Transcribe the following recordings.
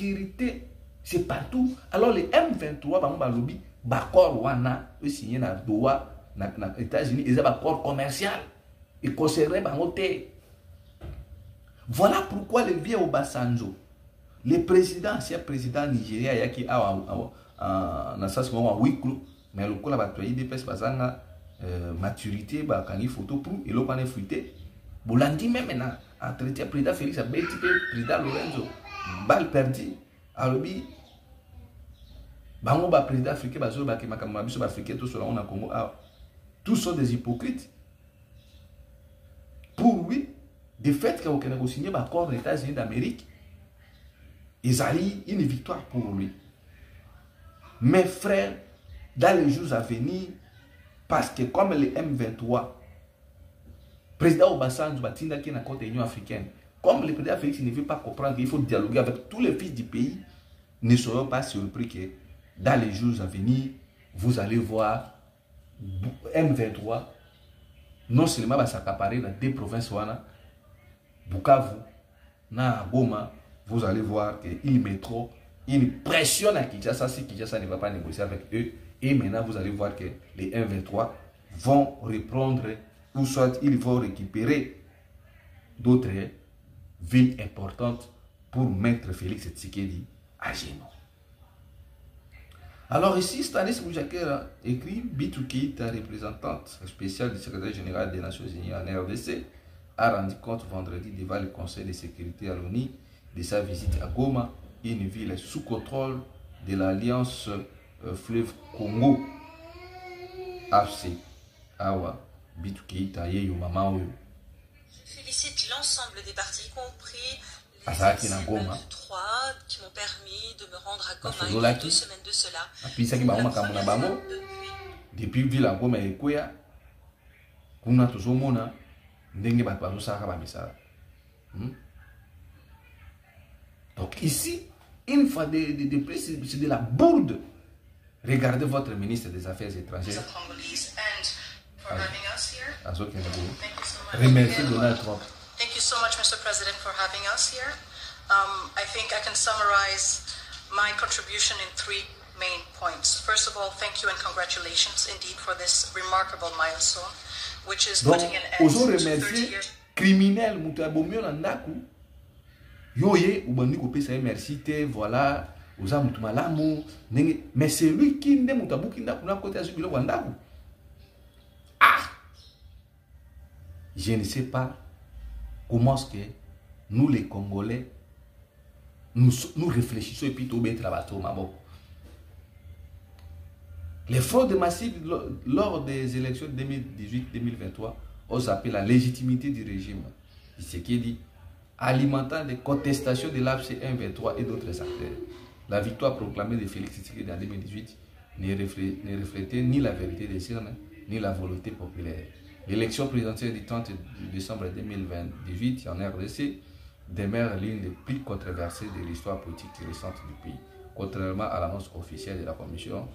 L'insécurité, c'est partout. Alors les M23, bah, lobby, d'accord, wana, signé na Doha, na États-Unis, ils ont un accord commercial. Ils conserveraient bah, voilà pourquoi le vieux Obasanjo, le président, ancien président Nigeria, qui a un moment Wiklu, mais le coup là, il y a maturité, quand il photo pour, il a pas fruité. Bolandi même maintenant, entretien président Félix Abeti, président Lorenzo, balle perdue, Alobi, Bango ba président africain, Bazo ba Kemakamou africain, tout cela on a Congo, tous sont des hypocrites. Pour lui, de fait qu'on a signé l'accord des États-Unis d'Amérique, ils allaient une victoire pour lui. Mes frères, dans les jours à venir, parce que comme les M23, président Obasanjo Batinda qui est dans la côte de l'Union africaine, comme le président Félix ne veut pas comprendre qu'il faut dialoguer avec tous les fils du pays, ne soyons pas surpris que dans les jours à venir, vous allez voir M23 non seulement va s'accaparer dans deux provinces, Bukavu, na Goma, vous allez voir qu'ils mettront une pression à Kinshasa si Kinshasa ne va pas négocier avec eux. Et maintenant, vous allez voir que les M23 vont reprendre, ou soit ils vont récupérer d'autres villes importantes pour mettre Félix Tshisekedi à genoux. Alors ici, Stanis Boujakera écrit Bitou Keïta, représentante spéciale du secrétaire général des Nations Unies en RDC, a rendu compte vendredi devant le Conseil de sécurité à l'ONU de sa visite à Goma, une ville sous contrôle de l'Alliance Fleuve Congo. AFC, Awa, Bitou Keïta, Yeyo Mama. Je félicite l'ensemble des partis, y compris les Goma. 3 qui m'ont permis de me rendre à Goma il y a 2 semaines de cela. Depuis ville à Goma et Koya, kuna tozomona ndenge bato bazosaka ba misala. Donc ici, une fois de plus, c'est de la bourde. Regardez votre ministre des Affaires étrangères. Remerciez Donald Trump. Thank you so much, Mr. President, for having us here. I think I can summarize my contribution in 3 main points. First of all, thank you and congratulations indeed for this remarkable milestone, which is putting an end to 30 years. Criminel, mutabomio na ndaku. Yoye, ubandi kopesa merci te, voilà, oza mutu malamu, mais c'est lui qui ne mutabuki ndaku na kote azubilo wa ndaku. Ah! Je ne sais pas comment est-ce que nous les Congolais, nous réfléchissons et puis tout bien travailler. Les fraudes massives lors des élections 2018-2023 ont appelé la légitimité du régime. Ce qui dit alimentant des contestations de l'AFC M23 et d'autres acteurs. La victoire proclamée de Félix Tshisekedi en 2018 ne reflétait ni la vérité des urnes, ni la volonté populaire. L'élection présidentielle du 30 décembre 2018 en RDC demeure l'une des plus controversées de l'histoire politique récente du pays. Contrairement à l'annonce officielle de la Commission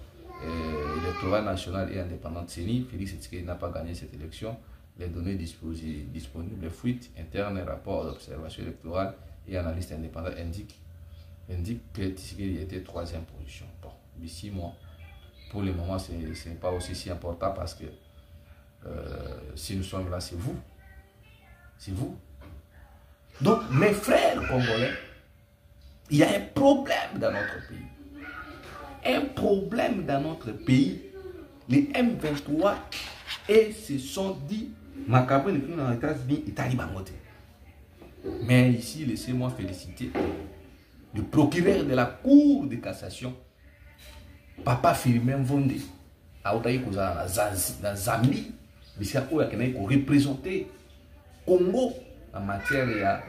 électorale nationale et indépendante CENI, Félix Tshisekedi n'a pas gagné cette élection. Les données disponibles, fuites internes, rapports d'observation électorale et analystes indépendants indiquent que Tshisekedi était 3e position. Bon, d'ici moi, pour le moment, ce n'est pas aussi si important parce que si nous sommes là, c'est vous. C'est vous. Donc, mes frères congolais, il y a un problème dans notre pays. Un problème dans notre pays. Les M23 et se sont dit, Macabé, les films dans les États-Unis, Italie, Bangote. Mais ici, laissez-moi féliciter le procureur de la Cour de cassation, Papa Firmin Vonde, à Otaï Kouzana, dans Zambie, mais c'est à quoi il faut représenter Congo en matière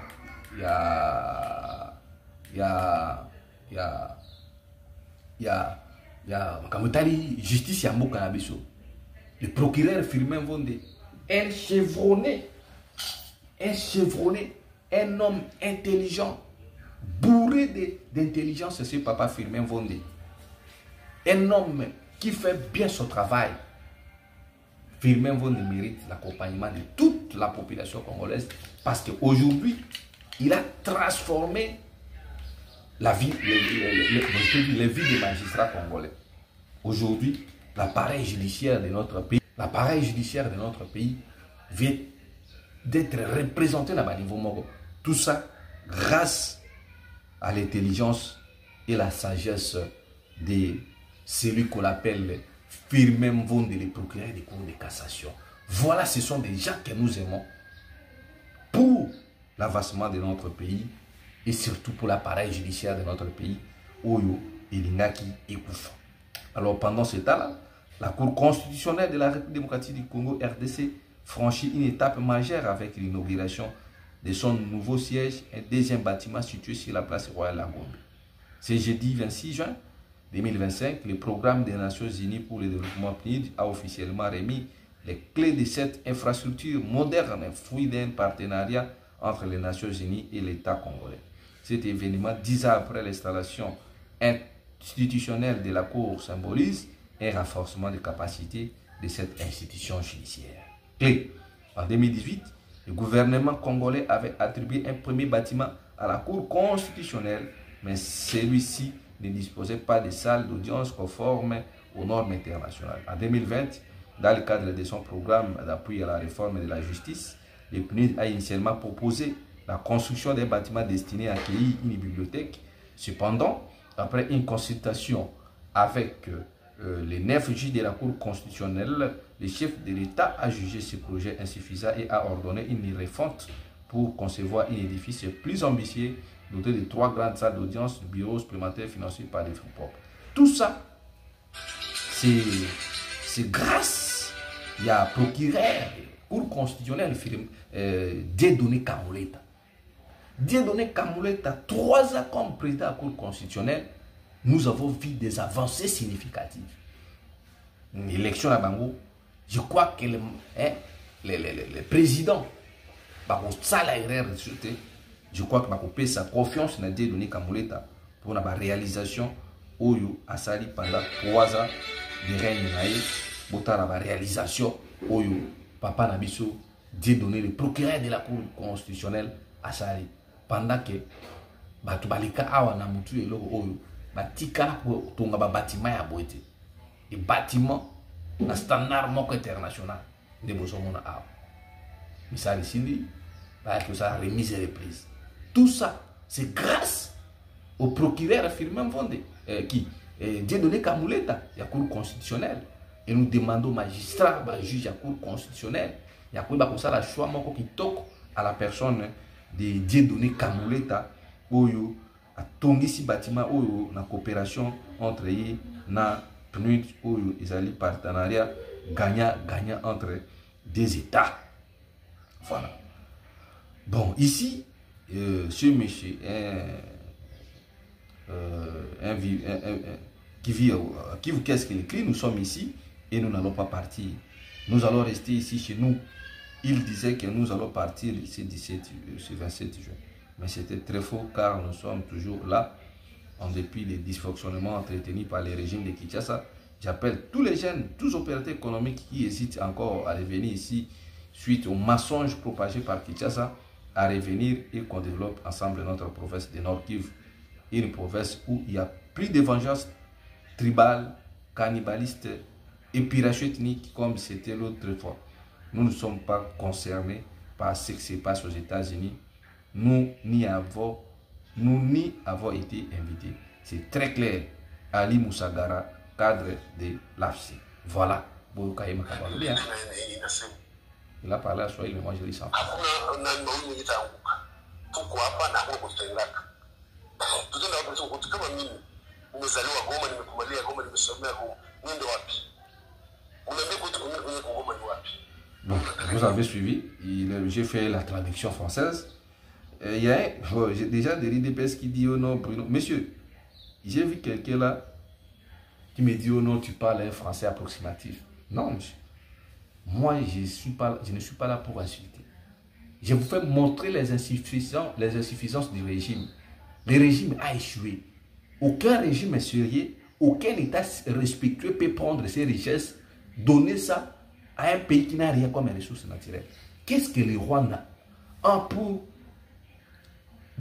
justice ya mboka na biso. Le procureur Firmin Vonde, un chevronné, un homme intelligent, bourré d'intelligence, c'est Papa Firmin Vonde. Un homme qui fait bien son travail. Firmin Vonde mérite l'accompagnement de toute la population congolaise parce qu'aujourd'hui, il a transformé les vies des magistrats congolais. Aujourd'hui, l'appareil judiciaire de notre pays vient d'être représenté dans le niveau moro. Tout ça grâce à l'intelligence et la sagesse de celui qu'on appelle Firmin Mvonde, le procureur des cours de cassation. Voilà, ce sont des gens que nous aimons pour l'avancement de notre pays et surtout pour l'appareil judiciaire de notre pays, Oyo et Lingaki et Koufa. Alors pendant ce temps-là, la Cour constitutionnelle de la République démocratique du Congo, RDC, franchit une étape majeure avec l'inauguration de son nouveau siège, un deuxième bâtiment situé sur la place Royale à Gombe. Ce jeudi 26 juin 2025, le programme des Nations Unies pour le développement PNUD a officiellement remis les clés de cette infrastructure moderne, fruit d'un partenariat entre les Nations Unies et l'État congolais. Cet événement, 10 ans après l'installation institutionnelle de la Cour, symbolise un renforcement des capacités de cette institution judiciaire. Clé. En 2018, le gouvernement congolais avait attribué un premier bâtiment à la Cour constitutionnelle, mais celui-ci ne disposait pas de salle d'audience conforme aux normes internationales. En 2020, dans le cadre de son programme d'appui à la réforme de la justice, le PNUD a initialement proposé la construction d'un bâtiment destiné à accueillir une bibliothèque. Cependant, après une consultation avec les 9 juges de la Cour constitutionnelle, le chef de l'État a jugé ce projet insuffisant et a ordonné une refonte pour concevoir un édifice plus ambitieux, doté de 3 grandes salles d'audience, bureaux supplémentaires financés par des fonds propres. Tout ça, c'est grâce il y a procureur, Cour constitutionnelle, Dieudonné Kamoleta. Dieudonné Kamoleta, 3 ans comme président de la Cour constitutionnelle, nous avons vu des avancées significatives. L'élection à Bango, je crois que le président, je crois que peut sa confiance dans Dieudonné Kamoleta pour la réalisation Oyo Asali pendant 3 ans de règne pour la réalisation Oyo Papa Nabiso Dieudonné, le procureur de la Cour constitutionnelle Asali pendant que Batubalika Awa Namutu et Oyo Batika Tonga bâtiment ya boite et bâtiment na standard moko international de bosomona Awa misali sindi ba que ça remise et reprise. Tout ça c'est grâce au procureur Firmin Mvonde qui Dieudonné Kamoleta la Cour constitutionnelle, et nous demandons aux magistrats, juges de la Cour constitutionnelle, il y a comme ça la choix moko qui toque à la personne de Dieudonné Kamoleta Oyo a tongi si bâtiment Oyo na coopération entre eux na PNUD Oyo ezali partenariat gagnant entre des États. Voilà. Bon, ici, ce monsieur qui vit qu'est-ce qu'il écrit, nous sommes ici et nous n'allons pas partir. Nous allons rester ici chez nous. Il disait que nous allons partir ici ce 27 juin. Mais c'était très faux car nous sommes toujours là en dépit des dysfonctionnements entretenus par les régimes de Kinshasa. J'appelle tous les jeunes, tous opérateurs économiques qui hésitent encore à revenir ici suite aux mensonges propagés par Kinshasa à revenir et qu'on développe ensemble notre province de Nord Kivu, une province où il y a plus de vengeance tribale, cannibaliste et pillage ethnique comme c'était l'autre fois. Nous ne sommes pas concernés par ce qui se passe aux États-Unis. Nous n'y avons été invités. C'est très clair. Ali Moussagara, cadre de l'AFC. Voilà. Il a parlé à Swahili, mais moi je lis ça. Bon, vous avez suivi, j'ai fait la traduction française. Il y a déjà des RIDPS qui dit oh non, Bruno. Monsieur, j'ai vu quelqu'un là qui me dit oh non, tu parles un français approximatif. Non, monsieur. Moi, je ne suis pas là pour insulter. Je vous fais montrer les insuffisances du régime. Le régime a échoué. Aucun régime est sérieux, aucun État respectueux peut prendre ses richesses, donner ça à un pays qui n'a rien comme ressources naturelles. Qu'est-ce que le Rwanda a pour